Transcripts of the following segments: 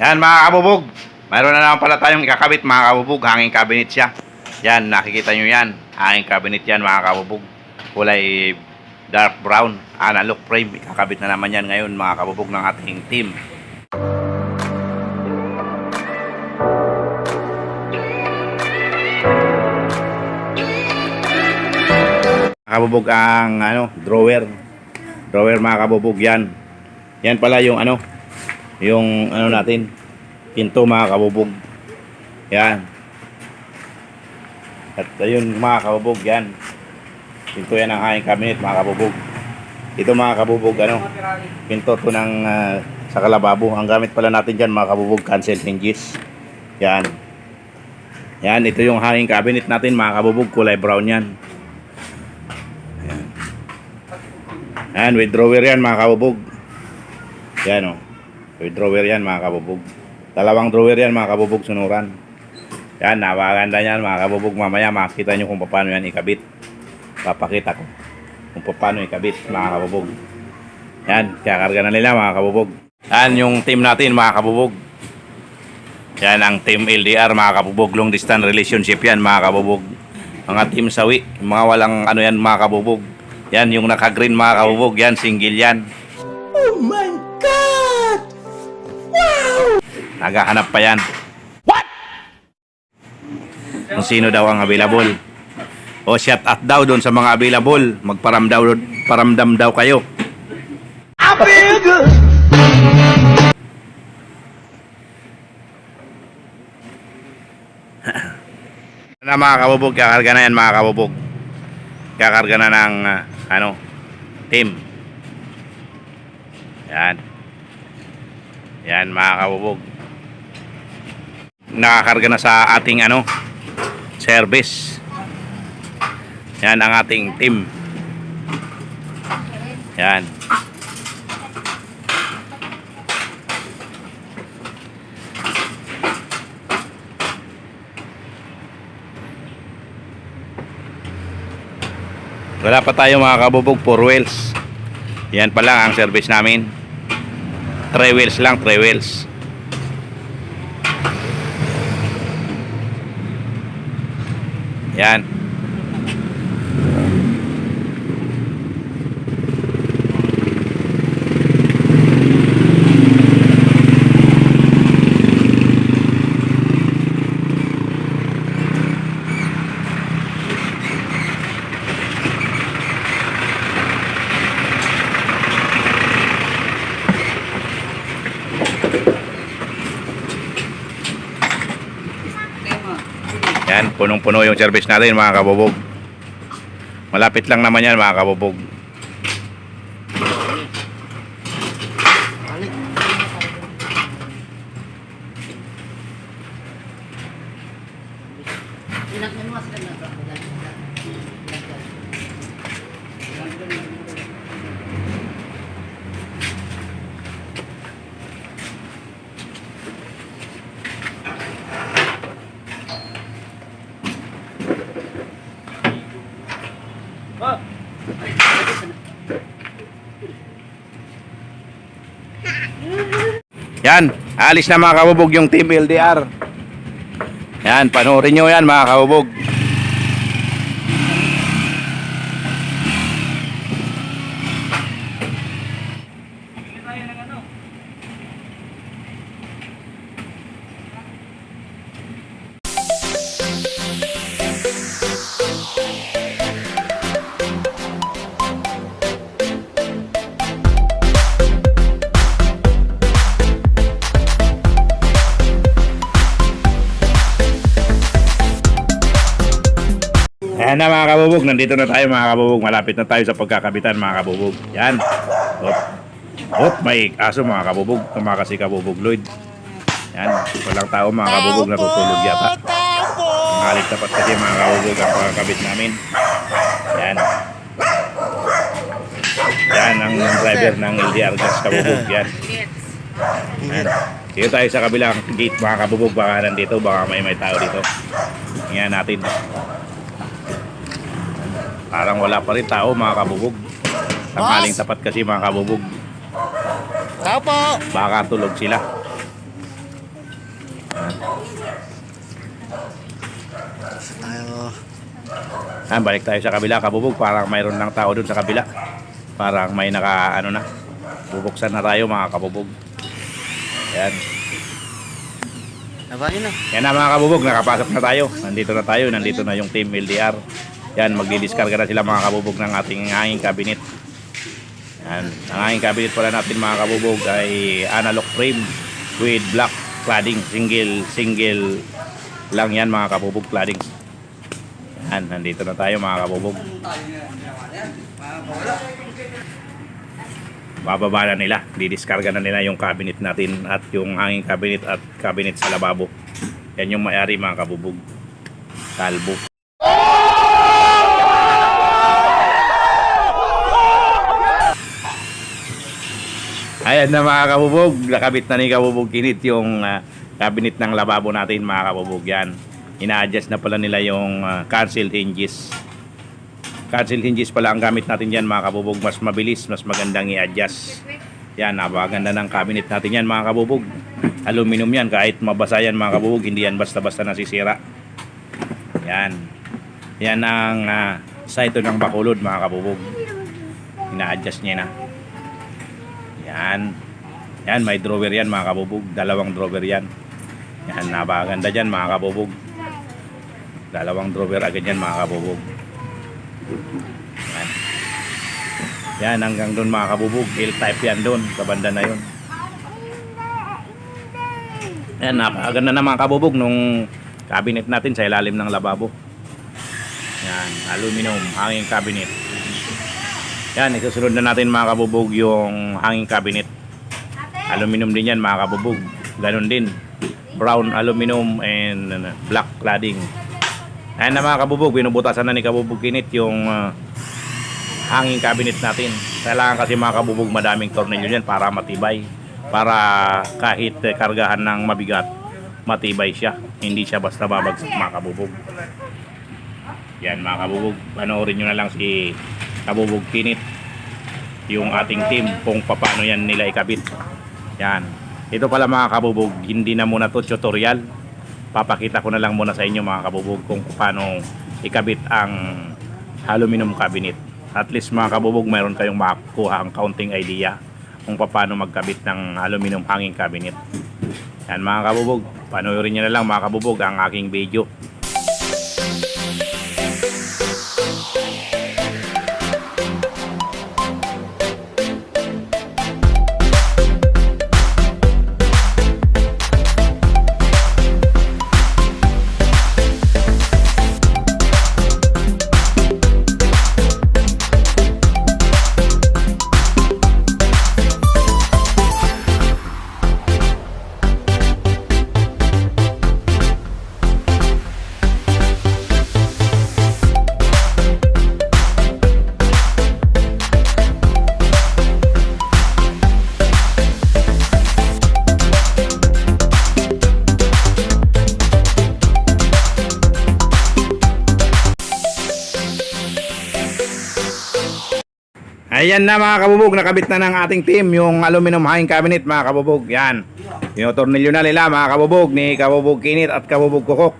Yan mga kabubog. Mayroon na naman pala tayong ikakabit mga kabubog. Hanging cabinet siya. Yan, nakikita nyo yan. Hanging cabinet yan mga kabubog. Kulay dark brown. Analog frame. Ikakabit na naman yan ngayon mga kabubog ng ating team. Kabubog ang drawer mga kabubog yan. Yan pala yung yung natin pinto mga kabubog. Yan. At ayun mga kabubog yan. Pinto yan ang hanging cabinet mga kabubog. Ito mga kabubog pinto to ng sa kalababo. Ang gamit pala natin dyan mga kabubog, cancel hinges. Yan. Yan, ito yung hanging cabinet natin mga kabubog, kulay brown yan. Yan, with drawer yan mga kabubog. Yan with drawer yan mga kabubog. Dalawang drawer yan mga kabubog, sunuran. Yan, napakaganda yan mga kabubog. Mamaya makikita nyo kung paano yan ikabit. Papakita ko kung paano ikabit mga kabubog. Yan, kakarga na nila mga kabubog. Yan yung team natin mga kabubog. Yan ang team LDR mga kabubog. Long distance relationship yan mga kabubog. Mga team sawi, mga walang yan mga kabubog. Yan yung naka-green mga kabubog. Yan, single yan. Oh my God! Wow! Naghahanap pa yan. What? Kung sino daw ang available. O shout out daw doon sa mga available. Paramdam daw kayo. I feel good! Na mga kabubog, kakarga na yan mga kabubog. Kakarga na ng team. Yan. Yan mga kabubog. Nakakarga na sa ating service. Yan ang ating team. Yan. Wala pa tayo mga kabubog, 4 wheels. Yan pa lang ang service namin. 3 wheels lang, 3 wheels. Yan. Yan, punong-puno yung service natin mga kabubog. Malapit lang naman yan mga kabubog. Yan, alis na mga kabubog yung team LDR. Yan, panoorin nyo yan mga kabubog. Ayan na mga kabubog, nandito na tayo mga kabubog. Malapit na tayo sa pagkakabitan mga kabubog. Yan. May aso mga kabubog. Tumakas si kabubog Lloyd. Yan. Walang tao mga kabubog, natutulog yata. Mahalit tapat kasi mga kabubog ang pagkakabit namin. Yan. Yan ang driver ng LDR gas kabubog. Yan. Yan. Dito tayo sa kabilang gate mga kabubog. Baka nandito, baka may tao dito. Tingnan natin. Parang wala pa rin tao mga kabubog. Tanghaling tapat kasi mga kabubog. Tao po! Baka tulog sila. Balik tayo sa kabila, kabubog. Parang mayroon ng tao dun sa kabila. Parang may naka, ano na. Bubuksan na tayo mga kabubog. Yan. Nabahin na. Yan na mga kabubog, nakapasok na tayo. Nandito na yung team LDR. Yan, magdi-discarga na sila mga kabubog ng ating hanging cabinet. Yan, ang hanging cabinet pala natin mga kabubog ay analog frame with black cladding. Single lang yan mga kabubog cladding. Yan, nandito na tayo mga kabubog. Bababa na nila, didiskarga na nila yung cabinet natin at yung hanging cabinet at cabinet sa lababo. Yan yung may-ari mga kabubog. Kalbo. Ayan na mga kabubog, nakabit na ni Kabubog Kinit yung cabinet ng lababo natin mga kabubog. Yan, ina-adjust na pala nila yung cancel hinges. Cancel hinges pala ang gamit natin yan mga kabubog. Mas mabilis, mas magandang i-adjust. Yan, napakaganda ng cabinet natin yan mga kabubog. Aluminum yan, kahit mabasa yan mga kabubog, hindi yan basta-basta nasisira. Yan, yan ang side ng bakulod mga kabubog. Ina-adjust niya na. Yan, yan, may drawer yan mga kabubog. Dalawang drawer yan. Yan, napakaganda dyan mga kabubog. Dalawang drawer agad yan mga kabubog. Yan. Yan, hanggang doon mga kabubog. L-type yan doon, sa banda na yun. Yan, napakaganda na mga kabubog nung cabinet natin sa ilalim ng lababo. Yan, aluminum hanging cabinet. Yan, isusunod na natin mga kabubog yung hanging cabinet. Aluminum din yan mga kabubog. Ganon din, brown aluminum and black cladding. Ayan na mga kabubog, binubutasan na ni Kabubog Kinit yung hanging cabinet natin. Kailangan kasi mga kabubog madaming tornilyo yan para matibay. Para kahit kargahan ng mabigat, matibay siya. Hindi siya basta babagsak mga kabubog. Yan mga kabubog, panoorin nyo na lang si Kabubog Kinit, yung ating team, kung paano yan nila ikabit. Yan, ito pala mga kabubog, hindi na muna to tutorial. Papakita ko na lang muna sa inyo mga kabubog kung paano ikabit ang aluminum cabinet. At least mga kabubog, mayroon kayong makuha ang counting idea kung paano magkabit ng aluminum hanging cabinet. Yan mga kabubog, panoorin nyo na lang mga kabubog ang aking video. Ayan na mga kabubog, nakabit na ng ating team yung aluminum hanging cabinet mga kabubog. Yan, yung tornilyo na nila mga kabubog ni Kabubog Kinit at Kabubog Kukok.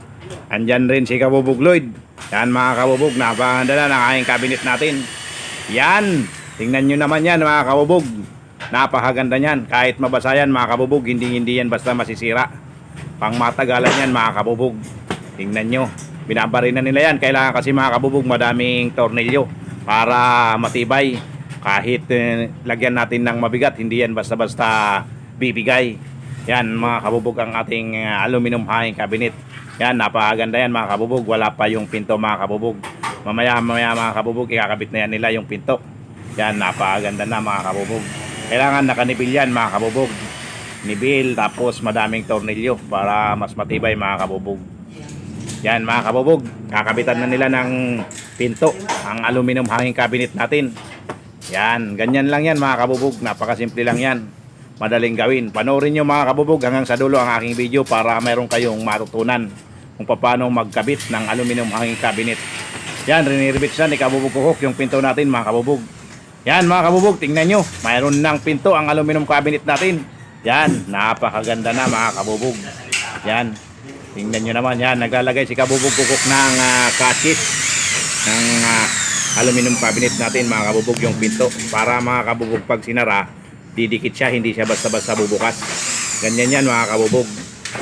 Andyan rin si Kabubog Lloyd. Yan mga kabubog, napakaganda na ng hanging cabinet natin. Yan, tingnan nyo naman yan mga kabubog. Napakaganda yan, kahit mabasa yan mga kabubog, hindi yan basta masisira. Pang matagalan yan mga kabubog. Tingnan nyo, binabarin na nila yan. Kailangan kasi mga kabubog madaming tornilyo para matibay. Kahit lagyan natin ng mabigat, hindi yan basta-basta bibigay. Yan mga kabubog ang ating aluminum hanging cabinet. Yan, napakaganda yan mga kabubog. Wala pa yung pinto mga kabubog. Mamaya mga kabubog, ikakabit na yan nila yung pinto. Yan, napakaganda na mga kabubog. Kailangan nakanibil yan mga kabubog. Nibil, tapos madaming tornilyo para mas matibay mga kabubog. Yan mga kabubog, kakabitan na nila ng pinto ang aluminum hanging cabinet natin. Yan, ganyan lang yan mga kabubog. Napakasimple lang yan, madaling gawin. Panoorin nyo mga kabubog hanggang sa dulo ang aking video para mayroon kayong matutunan kung paano magkabit ng aluminum hanging cabinet. Yan, riniribit siya ni Kabubog Kukok yung pinto natin mga kabubog. Yan mga kabubog, tingnan nyo, mayroon ng pinto ang aluminum cabinet natin. Yan, napakaganda na mga kabubog. Yan, tingnan nyo naman yan, naglalagay si Kabubog Kukok ng kachis. ng aluminum cabinet natin mga kabubog, yung pinto. Para mga kabubog pag sinara, didikit siya, hindi siya basta-basta bubukas. Ganyan yan mga kabubog.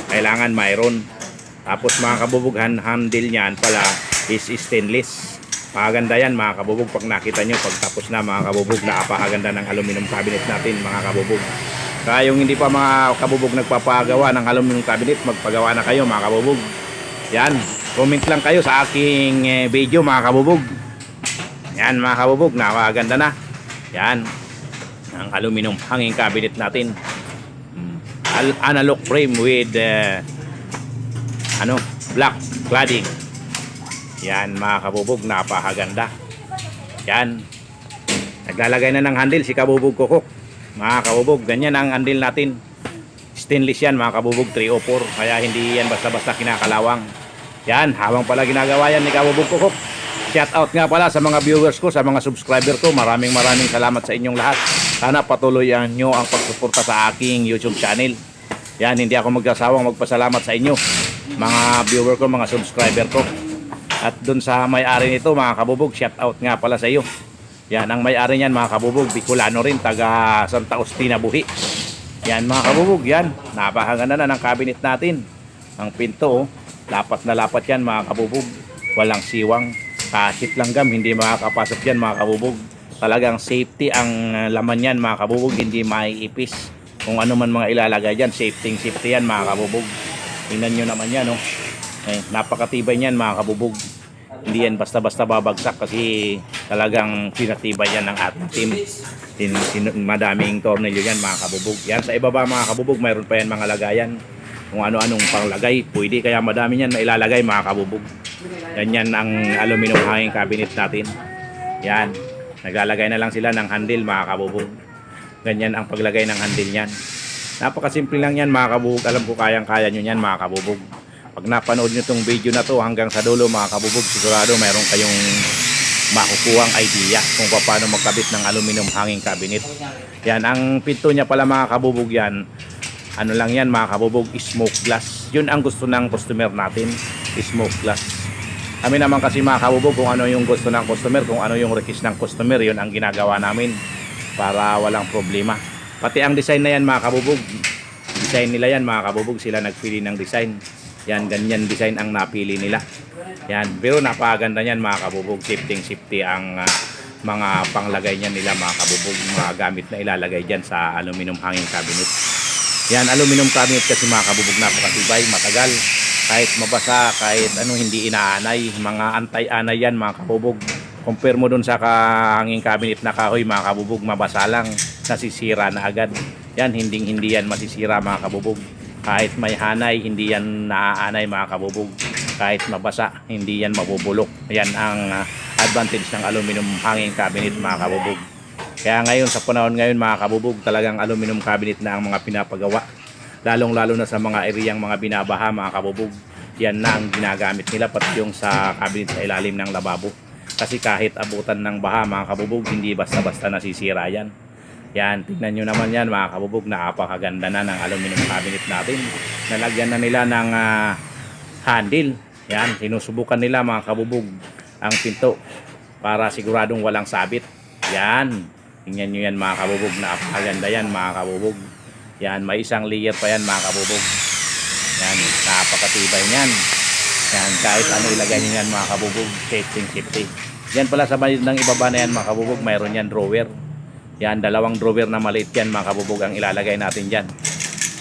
Kailangan mayroon. Tapos mga kabubog, handle niyan pala is stainless. Maganda yan mga kabubog. Pag nakita nyo, pag tapos na mga kabubog, napakaganda ng aluminum cabinet natin mga kabubog. Kaya yung hindi pa mga kabubog nagpapagawa ng aluminum cabinet, magpagawa na kayo mga kabubog. Yan, comment lang kayo sa aking video mga kabubog. Yan mga kabubog, napakaganda na. Yan, ang aluminum hanging cabinet natin. Analog frame with black cladding. Yan mga kabubog, napakaganda. Yan, naglalagay na ng handle si kabubog Kukuk. Mga kabubog, ganyan ang handle natin. Stainless yan mga kabubog, 304. Kaya hindi yan basta-basta kinakalawang. Yan, habang pala ginagawa yan ni kabubog Kukuk. Shout out nga pala sa mga viewers ko, sa mga subscriber ko. Maraming salamat sa inyong lahat. Sana patuloy nyo ang pagsuporta sa aking YouTube channel. Yan, hindi ako magsasawang magpasalamat sa inyo, mga viewer ko, mga subscriber ko. At dun sa may-ari nito mga kabubog, shout out nga pala sa iyo. Yan, ang may-ari niyan mga kabubog, Bicolano rin, taga Santa Ostina, Buhi. Yan mga kabubog, yan, napakaganda na ng cabinet natin. Ang pinto, lapat na lapat yan mga kabubog. Walang siwang, kahit langgam hindi makakapasok yan mga kabubog. Talagang safety ang laman yan mga kabubog, hindi maiipis. Kung ano man mga ilalagay dyan, safety yan mga kabubog. Tingnan nyo naman yan, napakatibay niyan mga kabubog. Hindi yan basta-basta babagsak kasi talagang pinatibay yan ng ating team. Madaming tornilyo yan mga kabubog. Yan sa ibaba mga kabubog, mayroon pa yan mga lagayan. Kung ano-anong panglagay, pwede, kaya madami yan na ilalagay mga kabubog. Ganyan ang aluminum hanging cabinet natin. Yan, naglalagay na lang sila ng handle mga kabubog. Ganyan ang paglagay ng handle yan. Napakasimple lang yan mga kabubog. Alam ko kayang-kaya nyo yan mga kabubog. Pag napanood nyo itong video na to hanggang sa dulo mga kabubog, sigurado mayroon kayong makukuhang idea kung paano magkabit ng aluminum hanging cabinet. Yan, ang pinto niya pala mga kabubog yan, ano lang yan mga kabubog, smoke glass. Yun ang gusto ng customer natin, smoke glass. Kami naman kasi mga kabubog, kung ano yung gusto ng customer, kung ano yung request ng customer, yun ang ginagawa namin para walang problema. Pati ang design na yan mga kabubog, design nila yan mga kabubog, sila nagpili ng design. Yan, ganyan design ang napili nila. Yan, pero napakaganda niyan mga kabubog. Safety ang mga panglagay niyan nila mga kabubog. Mga gamit na ilalagay dyan sa aluminum hanging cabinet. Yan, aluminum cabinet kasi mga kabubog, napakatibay, matagal. Kahit mabasa, kahit hindi inaanay. Mga anti-anay yan mga kabubog. Compare mo dun sa hanging cabinet na kahoy mga kabubog, mabasa lang, nasisira na agad. Yan, hindi yan masisira mga kabubog. Kahit may hanay, hindi yan naaanay mga kabubog. Kahit mabasa, hindi yan mabubulok. Yan ang advantage ng aluminum hanging cabinet mga kabubog. Kaya ngayon, sa panahon ngayon mga kabubog, talagang aluminum cabinet na ang mga pinapagawa. Lalong-lalo na sa mga ereyang mga binabaha mga kabubog. Yan na ang ginagamit nila, pati yung sa cabinet sa ilalim ng lababo. Kasi kahit abutan ng baha mga kabubog, hindi basta-basta nasisira yan. Yan, tignan nyo naman yan mga kabubog, napakaganda na ng aluminum cabinet natin. Nalagyan na nila ng handle. Yan, sinusubukan nila mga kabubog ang pinto para siguradong walang sabit. Yan, tingnan nyo yan mga kabubog, napakaganda yan mga kabubog. Yan, may isang layer pa yan mga kabubog. Yan, napakatibay yan. Yan, kahit ano ilagay nyo yan mga kabubog, safety. Yan pala sa bandang ibaba na yan mga kabubog, mayroon yan drawer. Yan, dalawang drawer na maliit yan mga kabubog ang ilalagay natin dyan.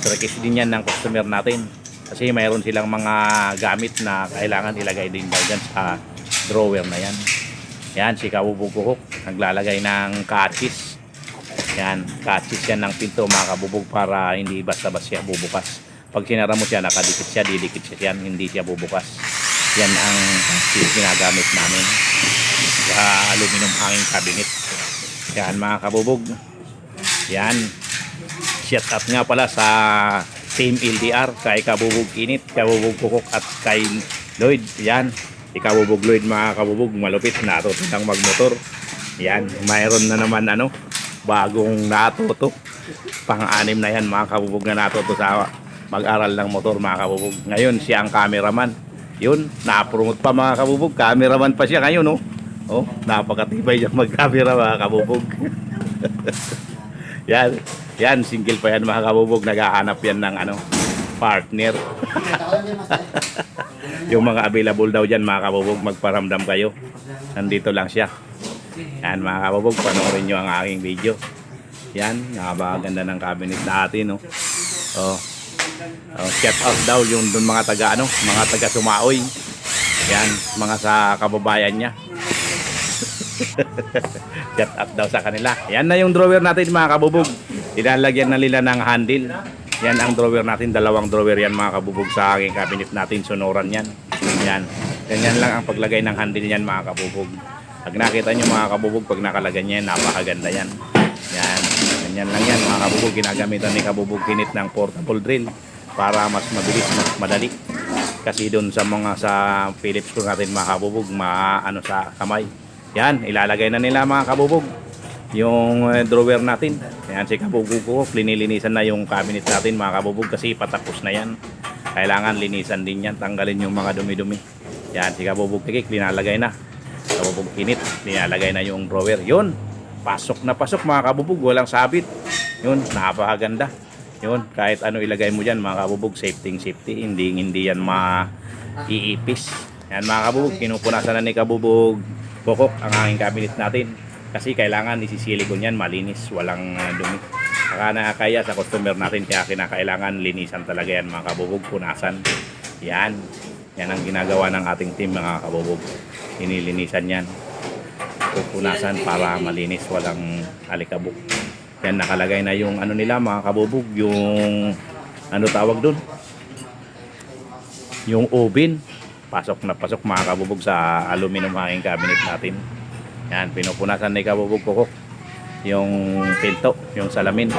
So, request din yan ng customer natin. Kasi mayroon silang mga gamit na kailangan ilagay din daw dyan sa drawer na yan. Yan, si kabubog Kukuk, naglalagay ng catches. Yan, catches yan ng pinto mga kabubog para hindi basta-basta siya bubukas. Pag sinara mo siya, nakadikit siya, didikit siya yan, hindi siya bubukas. Yan ang catches ginagamit namin sa aluminum hanging cabinet. Yan mga kabubog. Yan, shout out nga pala sa Team LDR, kay kabubog Init, kabubog Kukuk at kay Lloyd. Yan, si kabubog Lloyd mga kabubog, malupit, natutong magmotor. Yan, mayroon na naman bagong natuto, pang-anim na yan mga kabubog na natuto sa mag-aral ng motor mga kabubog. Ngayon siya ang cameraman. Yun, napromote pa mga kabubog. Cameraman pa siya ngayon, no? Oh, napakatibay niya mag-camera mga kabubog. Yan, yan, single pa yan mga kabubog. Naghahanap yan ng ano, partner. Yung mga available daw dyan mga kabubog, magparamdam kayo. Nandito lang siya. Yan mga kabubog, panoorin nyo ang aking video. Yan, napakaganda ng cabinet natin, no? Oh, shout out daw yung dun mga taga ano, mga taga Sumaoy. Yan, mga sa kababayan niya. Shout out daw sa kanila. Yan na yung drawer natin mga kabubog. Ilalagyan na nila ng handle. Yan ang drawer natin, dalawang drawer yan mga kabubog sa aking cabinet natin, sonoran yan. Yan, ganyan lang ang paglagay ng handle yan mga kabubog. Pag nakita nyo mga kabubog, pag nakalagay niya, napakaganda yan. Yan, ganyan lang yan mga kabubog. Ginagamitan ni kabubog kinit ng portable drill para mas mabilis, mas madali. Kasi doon sa mga sa Philips screw natin mga kabubog, maano sa kamay. Yan, ilalagay na nila mga kabubog yung drawer natin. Yan si kabubog ko, linilinisan na yung cabinet natin mga kabubog kasi patapos na yan. Kailangan linisan din yan, tanggalin yung mga dumi-dumi. Yan si kabubog tikik, linalagay na. Kabubog kinit, linalagay na yung drawer. Yun, pasok na pasok mga kabubog, walang sabit. Yun, napakaganda. Yun, kahit ano ilagay mo dyan mga kabubog, safety, hindi yan maiipis. Yan mga kabubog, kinupunasan na ni kabubog Kokok ang aking cabinet natin. Kasi kailangan isisilikon yan, malinis, walang dumi. Saka nakakaya sa customer natin, kaya kinakailangan linisan talaga yan mga kabubog, punasan. Yan, yan ang ginagawa ng ating team mga kabubog. Inilinisan yan, pupunasan para malinis, walang alikabok. Yan, nakalagay na yung ano nila mga kabubog, yung ano tawag dun, yung oven. Pasok na pasok mga kabubog sa aluminum aking cabinet natin. Yan, pinupunasan ni kabubog Kokok yung pinto, yung salamin.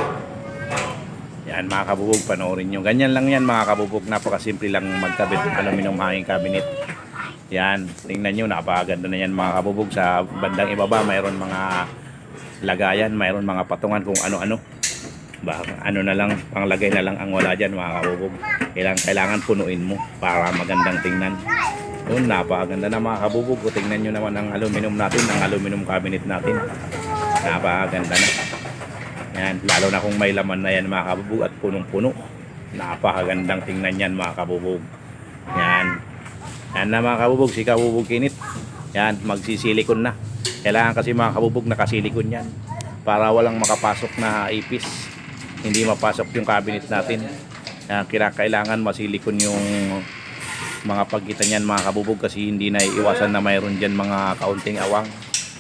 Yan mga kabubog, panoorin nyo. Ganyan lang yan mga kabubog, napakasimple lang magkabit ng aluminum aking cabinet. Yan, tingnan nyo, napakaganda na yan mga kabubog. Sa bandang ibaba mayroon mga lagayan, mayroon mga patungan kung ano-ano. Ano na lang, panglagay na lang ang wala dyan mga kabubog. Kailangan punuin mo para magandang tingnan. Yun, napakaganda na mga kabubog. Tingnan nyo naman ang aluminum natin, ang aluminum cabinet natin. Napakaganda na. Yan, lalo na kung may laman na yan mga kabubog at punong-puno. Napakagandang tingnan yan mga kabubog. Yan. Yan na mga kabubog, si kabubog kinit. Yan, magsisilikon na. Kailangan kasi mga kabubog nakasilikon yan para walang makapasok na ipis. Hindi mapasok yung cabinet natin. Kailangan masilikon yung mga pagitan yan mga kabubog kasi hindi na iiwasan na mayroon dyan mga kaunting awang.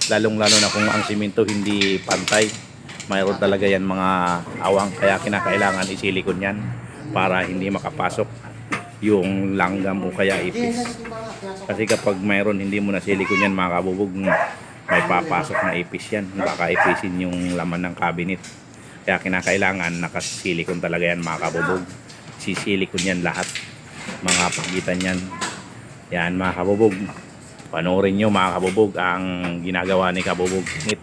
Lalong lalo na kung ang simento hindi pantay, mayroon talaga yan mga awang. Kaya kinakailangan isilikon yan para hindi makapasok yung langgam o kaya ipis. Kasi kapag mayroon hindi mo na silikon yan mga kabubog, may papasok na ipis yan. Baka ipisin yung laman ng cabinet. Kaya kinakailangan nakasilikon talaga yan mga kabubog. Sisilikon yan lahat. Mga pagitan yan. Yan mga kabubog. Panoorin nyo mga kabubog ang ginagawa ni kabubog kinit.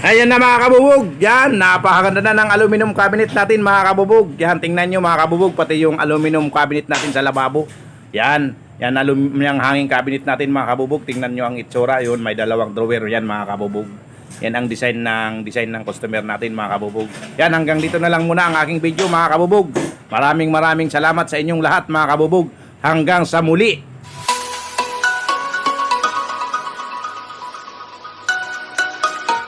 Ayan na mga kabubog. Yan, napakaganda na ng aluminum cabinet natin mga kabubog. Yan, tingnan nyo mga kabubog, pati yung aluminum cabinet natin sa lababo. Yan, Yan, yung hanging cabinet natin mga kabubog. Tingnan nyo ang itsura. Yun, may dalawang drawer yan mga kabubog. Yan ang design ng customer natin mga kabubog. Yan, hanggang dito na lang muna ang aking video mga kabubog. Maraming salamat sa inyong lahat mga kabubog. Hanggang sa muli.